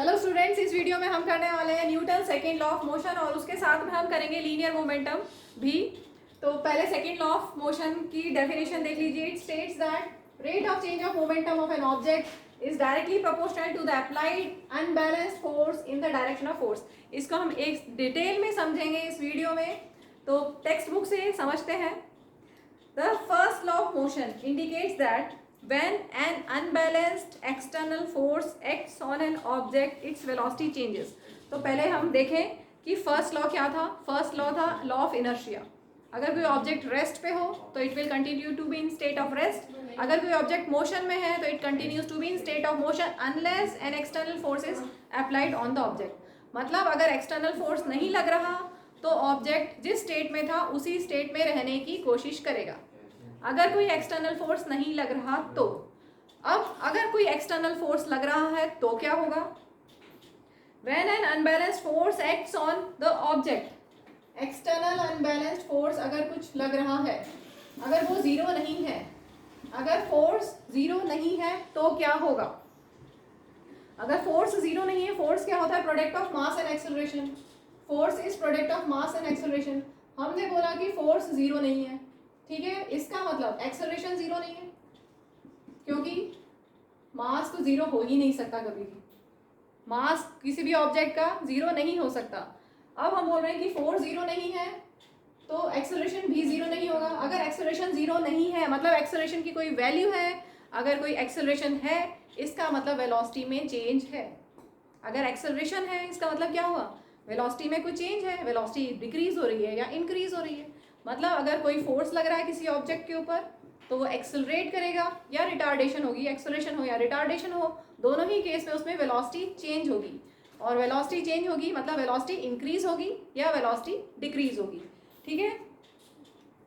Hello students, इस video में हम करने वाले हैं Newton second law of motion और उसके साथ में हम करेंगे लीनियर मोमेंटम भी। तो पहले सेकेंड लॉ ऑफ मोशन की डेफिनेशन देख लीजिए। It states that rate of change of momentum of an object is directly proportional to the applied unbalanced force in the direction of force. इसको हम एक detail में समझेंगे इस वीडियो में, तो टेक्स्ट बुक से समझते हैं। The first law of motion indicates that when an unbalanced external force acts on an object its velocity changes। तो पहले हम देखें कि फर्स्ट लॉ क्या था। फर्स्ट लॉ था लॉ ऑफ इनर्शिया। अगर कोई ऑब्जेक्ट रेस्ट पे हो तो it will continue to be in state of rest. अगर कोई ऑब्जेक्ट मोशन में है तो it continues to be in state of motion unless an external force is applied on the object. मतलब अगर एक्सटर्नल फोर्स नहीं लग रहा तो ऑब्जेक्ट जिस स्टेट में था उसी स्टेट में रहने की कोशिश करेगा। अगर कोई एक्सटर्नल फोर्स नहीं लग रहा तो अब अगर कोई एक्सटर्नल फोर्स लग रहा है तो क्या होगा। When an unbalanced force acts on the object, external unbalanced force अगर कुछ लग रहा है, अगर वो जीरो नहीं है, अगर फोर्स जीरो नहीं है तो क्या होगा। अगर फोर्स जीरो नहीं है, फोर्स क्या होता है, product of mass and acceleration. Force is product of mass and acceleration. हमने बोला कि फोर्स जीरो नहीं है, ठीक है, इसका मतलब एक्सेलरेशन जीरो नहीं है, क्योंकि मास तो जीरो हो ही नहीं सकता कभी भी। मास किसी भी ऑब्जेक्ट का जीरो नहीं हो सकता। अब हम बोल रहे हैं कि फोर्स जीरो नहीं है तो एक्सेलरेशन भी जीरो नहीं होगा। अगर एक्सेलरेशन जीरो नहीं है मतलब एक्सेलरेशन की कोई वैल्यू है। अगर कोई एक्सेलरेशन है इसका मतलब वेलोसिटी में चेंज है। अगर एक्सेलरेशन है इसका मतलब क्या हुआ, वेलोसिटी में कोई चेंज है, वेलोसिटी डिक्रीज हो रही है या इंक्रीज हो रही है। मतलब अगर कोई फोर्स लग रहा है किसी ऑब्जेक्ट के ऊपर तो वो एक्सेलरेट करेगा या रिटार्डेशन होगी। एक्सेलरेशन हो या रिटार्डेशन हो, दोनों ही केस में उसमें वेलोसिटी चेंज होगी। और वेलोसिटी चेंज होगी मतलब वेलोसिटी इंक्रीज होगी या वेलोसिटी डिक्रीज होगी, ठीक है।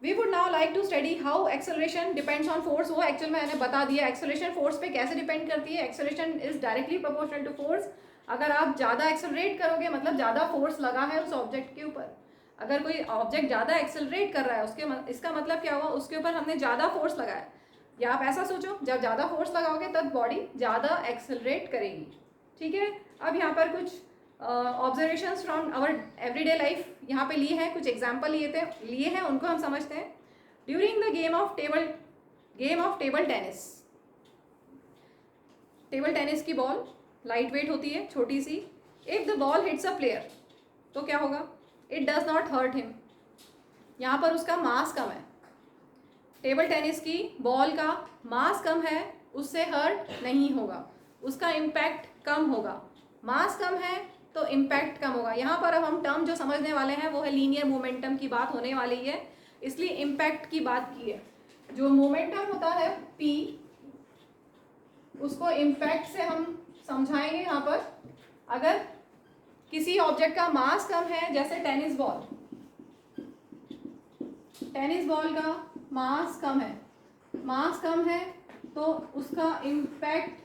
We would now like to study how acceleration depends on force. वो एक्चुअल में मैंने बता दिया एक्सेलरेशन फोर्स पे कैसे डिपेंड करती है। Acceleration is directly proportional to force. अगर आप ज़्यादा एक्सेलरेट करोगे मतलब ज़्यादा फोर्स लगा है उस ऑब्जेक्ट के ऊपर। अगर कोई ऑब्जेक्ट ज़्यादा एक्सेलरेट कर रहा है उसके इसका मतलब क्या हुआ, उसके ऊपर हमने ज़्यादा फोर्स लगाया। या आप ऐसा सोचो, जब ज़्यादा फोर्स लगाओगे तब बॉडी ज़्यादा एक्सेलरेट करेगी, ठीक है। अब यहाँ पर कुछ observations from our everyday life यहाँ पे लिए हैं, कुछ एग्जाम्पल लिए हैं, उनको हम समझते हैं। During the game of table tennis. Table tennis की बॉल लाइट वेट होती है, छोटी सी। If the ball hits a player तो क्या होगा, it does not hurt him. यहाँ पर उसका मास कम है। टेबल टेनिस की बॉल का मास कम है, उससे हर्ट नहीं होगा, उसका इम्पैक्ट कम होगा। मास कम है तो इम्पैक्ट कम होगा। यहाँ पर अब हम टर्म जो समझने वाले हैं वो है लीनियर मोमेंटम की बात होने वाली है, इसलिए इम्पैक्ट की बात की है। जो मोमेंटम होता है P, उसको इम्पैक्ट से हम समझाएंगे। यहाँ पर अगर किसी ऑब्जेक्ट का मास कम है, जैसे टेनिस बॉल का मास कम है तो उसका इम्पैक्ट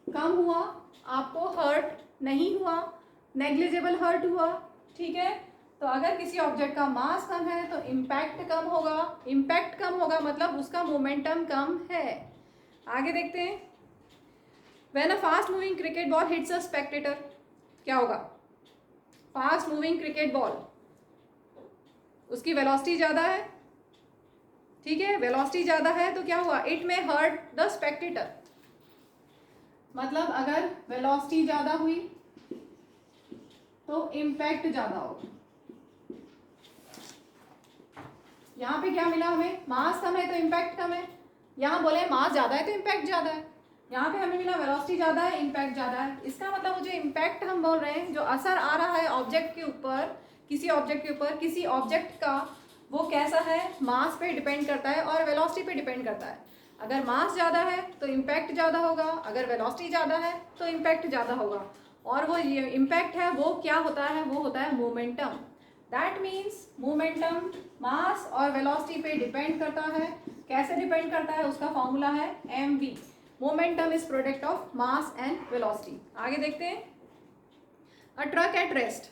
कम हुआ, आपको हर्ट नहीं हुआ, नेग्लिजिबल हर्ट हुआ, ठीक है। तो अगर किसी ऑब्जेक्ट का मास कम है तो इम्पैक्ट कम होगा मतलब उसका मोमेंटम कम है। आगे देखते हैं। When a fast moving cricket ball hits a Spectator, क्या होगा, फास्ट मूविंग क्रिकेट बॉल, उसकी वेलोसिटी ज़्यादा है, ठीक है। वेलोसिटी ज़्यादा है तो क्या हुआ, इट में हर्ट द स्पेक्टेटर। मतलब अगर वेलोसिटी ज़्यादा हुई तो इम्पैक्ट ज़्यादा होगा। यहाँ पे क्या मिला हमें, मास कम है तो इम्पैक्ट कम है। यहाँ बोले मास ज़्यादा है तो इम्पैक्ट ज़्यादा है। यहाँ पे हमें मिला वेलोसिटी ज़्यादा है, इम्पैक्ट ज़्यादा है। इसका मतलब जो इम्पैक्ट हम बोल रहे हैं, जो असर आ रहा है ऑब्जेक्ट के ऊपर, किसी ऑब्जेक्ट का, वो कैसा है, मास पे डिपेंड करता है और वेलोसिटी पे डिपेंड करता है। अगर मास ज़्यादा है तो इम्पैक्ट ज़्यादा होगा, अगर वेलोसिटी ज़्यादा है तो इम्पैक्ट ज़्यादा होगा। और वो ये इम्पैक्ट है वो क्या होता है, वो होता है momentum. That means momentum mass और वेलोसिटी पे डिपेंड करता है। कैसे डिपेंड करता है, उसका फॉर्मूला है mv। Momentum is product of mass and velocity. आगे देखते हैं। A truck at rest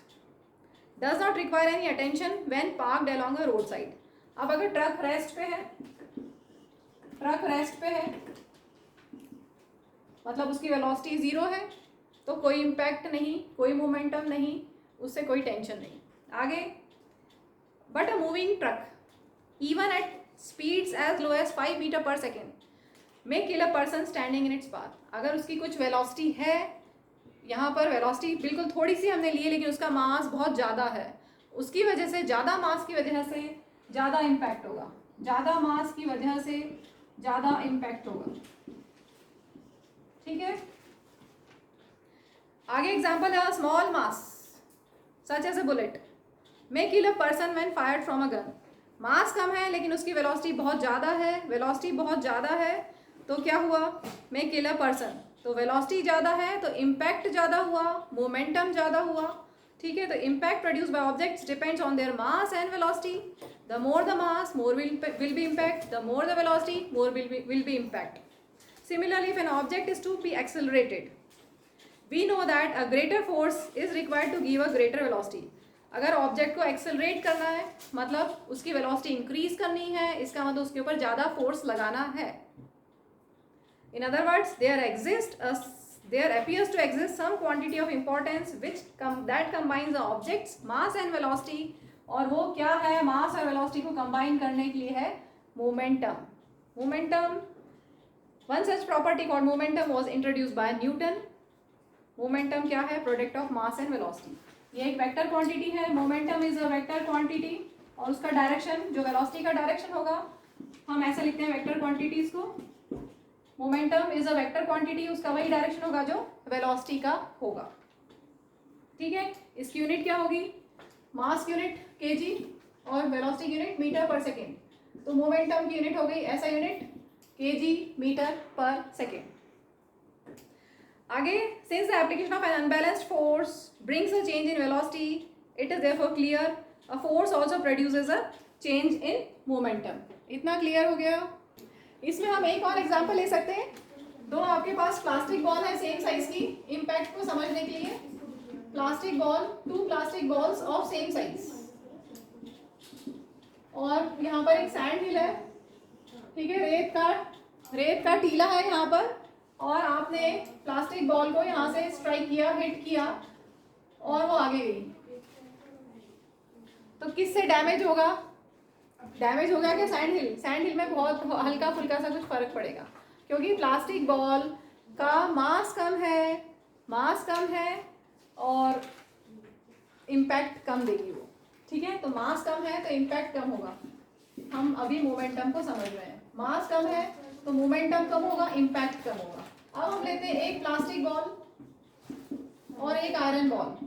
does not require any attention when parked along a road side. अब अगर ट्रक रेस्ट पे है मतलब उसकी वेलोसिटी जीरो है तो कोई इम्पैक्ट नहीं, कोई मोमेंटम नहीं, उससे कोई टेंशन नहीं। आगे, but a moving truck even at speeds as low as 5 metre per second may kill a person standing in its path. अगर उसकी कुछ वेलोसिटी है, यहाँ पर वेलोसिटी बिल्कुल थोड़ी सी हमने ली है लेकिन उसका मास बहुत ज़्यादा है, उसकी वजह से, ज़्यादा मास की वजह से ज़्यादा इम्पैक्ट होगा, ज़्यादा मास की वजह से ज़्यादा इम्पैक्ट होगा। ठीक है, आगे एग्जाम्पल है, small mass such as a bullet may kill a person when fired from a gun. Mass कम है लेकिन उसकी वेलोसिटी बहुत ज़्यादा है, वेलोसिटी बहुत ज़्यादा है तो क्या हुआ, मे किल अ पर्सन, तो वेलोसिटी ज़्यादा है तो इम्पैक्ट ज़्यादा हुआ, मोमेंटम ज़्यादा हुआ। ठीक है, तो impact produce by objects depends on their mass and velocity. The more the mass more will be impact, the more the velocity more will be impact. Similarly, if an object is to be accelerated, we know that a greater force is required to give a greater velocity. अगर object को accelerate करना है मतलब उसकी velocity increase करनी है, इसका मतलब उसके ऊपर ज़्यादा फोर्स लगाना है। In other words, there appears to exist some quantity of importance that combines the object's mass and velocity, और वो क्या है, मास और वेलोसिटी को कंबाइन करने के लिए है momentum. Momentum, one such property called momentum was introduced by Newton. Momentum क्या है, product of mass and velocity. ये एक वेक्टर क्वांटिटी है, momentum is a vector quantity, और उसका डायरेक्शन जो वेलोसिटी का डायरेक्शन होगा, हम ऐसे लिखते हैं वेक्टर क्वांटिटीज को। Momentum is a vector quantity, उसका वही डायरेक्शन होगा जो वेलोसिटी का होगा। ठीक है, इसकी यूनिट क्या होगी, मास की यूनिट केजी और वेलोसिटी की यूनिट मीटर पर सेकेंड। तो मोमेंटम की यूनिट हो गई ऐसा unit KG metre per second. आगे, since the application of N unbalanced force brings a change in velocity, it is therefore clear a force also produces a change in momentum. इतना clear हो गया। इसमें हम एक और एग्जांपल ले सकते हैं। दो आपके पास प्लास्टिक बॉल है सेम साइज की, इम्पैक्ट को समझने के लिए plastic ball, 2 plastic balls of same size, और यहाँ पर एक सैंड हिल है। ठीक है, रेत का टीला है यहाँ पर, और आपने प्लास्टिक बॉल को यहाँ से स्ट्राइक किया, हिट किया, और वो आगे गई, तो किससे डैमेज होगा, डैमेज होगा क्या सैंड हिल। सैंड हिल में बहुत हल्का फुल्का सा कुछ फर्क पड़ेगा, क्योंकि प्लास्टिक बॉल का मास कम है और इम्पैक्ट कम देगी वो। ठीक है, तो मास कम है तो इम्पैक्ट कम होगा। हम अभी मोमेंटम को समझ रहे हैं, मास कम है तो मोमेंटम कम होगा, इम्पैक्ट कम होगा। अब हम लेते हैं एक प्लास्टिक बॉल और एक iron ball,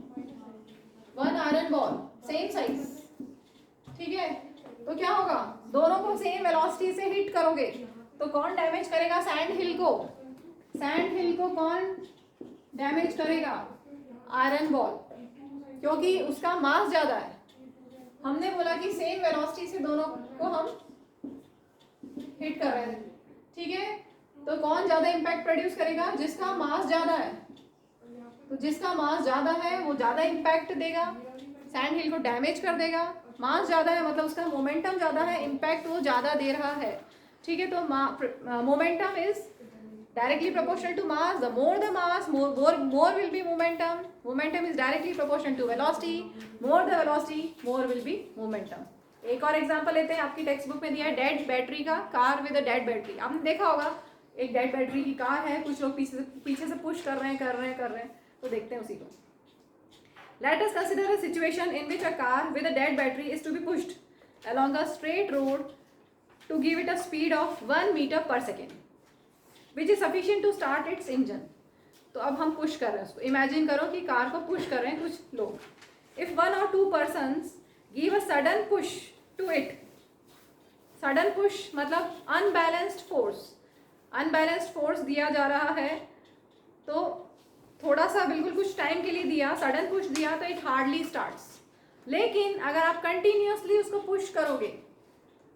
1 iron ball same size. ठीक है, तो क्या होगा, दोनों को सेम वेलोसिटी से हिट करोगे तो कौन डैमेज करेगा, सैंड हिल को। सैंड हिल को कौन डैमेज करेगा, आयरन बॉल, क्योंकि उसका मास ज्यादा है। हमने बोला कि सेम वेलोसिटी से दोनों को हम हिट कर रहे हैं। ठीक है, तो कौन ज्यादा इम्पैक्ट प्रोड्यूस करेगा, जिसका मास ज्यादा है। तो जिसका मास ज्यादा है वो ज्यादा इम्पैक्ट देगा, सैंड हिल को डैमेज कर देगा। मास ज्यादा है मतलब उसका मोमेंटम ज्यादा है, इम्पैक्ट वो ज्यादा दे रहा है। ठीक है, तो momentum is directly proportional to mass. The more the mass, more will be momentum. Momentum is directly proportional to velocity. More the velocity, more will be momentum. एक और एग्जांपल लेते हैं, आपकी टेक्स्ट बुक में दिया है डेड बैटरी का, car with a dead battery. आपने देखा होगा एक डेड बैटरी की कार है, कुछ लोग पीछे से पुश कर रहे हैं, तो देखते हैं उसी को। Let us consider a situation in which a car with a dead battery is to be pushed along a straight road to give it a speed of 1 meter per second. Which is sufficient to start its engine. तो अब हम push कर रहे हैं उसको, imagine करो कि car को पुश कर रहे हैं कुछ लोग। If 1 or 2 persons give a sudden push to it, sudden push मतलब अनबैलेंस्ड फोर्स दिया जा रहा है, तो थोड़ा सा बिल्कुल कुछ टाइम के लिए दिया, सडन पुश दिया तो इट हार्डली स्टार्ट्स। लेकिन अगर आप कंटिन्यूसली उसको पुश करोगे,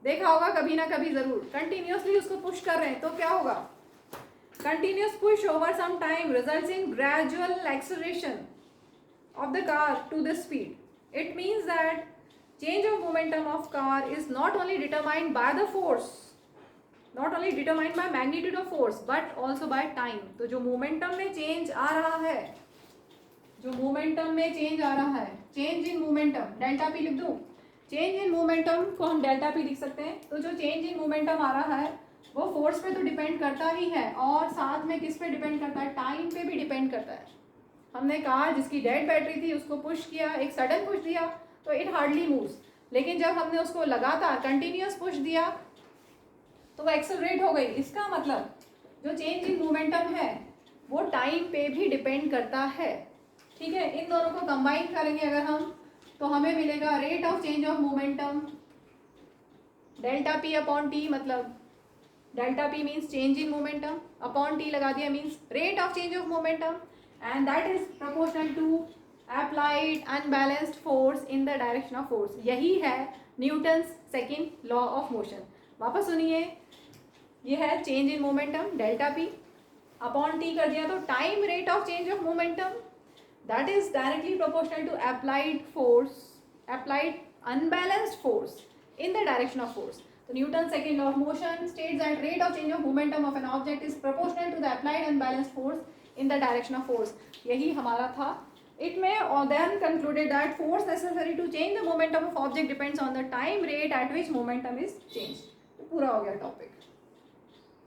देखा होगा कभी ना कभी जरूर, कंटिन्यूसली उसको पुश कर रहे हैं तो क्या होगा, continuous push over some time results in gradual acceleration of the car to this speed. It means that change of momentum of car is not only determined by the force, not only determined by magnitude of force but also by time. तो जो momentum में change आ रहा है जो momentum में change आ रहा है, change in momentum, delta P लिख दूं, चेंज इन मोमेंटम को हम डेल्टा पी लिख सकते हैं। तो जो चेंज इन मोमेंटम आ रहा है वो फोर्स पे तो डिपेंड करता ही है और साथ में किस पे डिपेंड करता है, टाइम पे भी डिपेंड करता है। हमने कार जिसकी डेड बैटरी थी उसको पुश किया, एक सडन पुश दिया तो इट हार्डली मूव्स, लेकिन जब हमने उसको लगातार कंटिन्यूअस पुश दिया तो वो एक्सेलरेट हो गई। इसका मतलब जो चेंज इन मोमेंटम है वो टाइम पे भी डिपेंड करता है। ठीक है, इन दोनों को कंबाइन करेंगे अगर हम तो हमें मिलेगा rate of change of momentum delta P upon T, मतलब delta P means change in momentum, upon T लगा दिया means rate of change of momentum, and that is proportional to applied unbalanced force in the direction of force. यही है Newton's second law of motion. वापस सुनिए, ये है change in momentum delta P upon T कर दिया तो time rate of change of momentum that is directly proportional to applied force, applied unbalanced force in the direction of force. So Newton's second law of motion states that rate of change of momentum of an object is proportional to the applied unbalanced force in the direction of force. यही हमारा था। It may or then concluded that force necessary to change the momentum of object depends on the time rate at which momentum is changed. तो पूरा हो गया topic.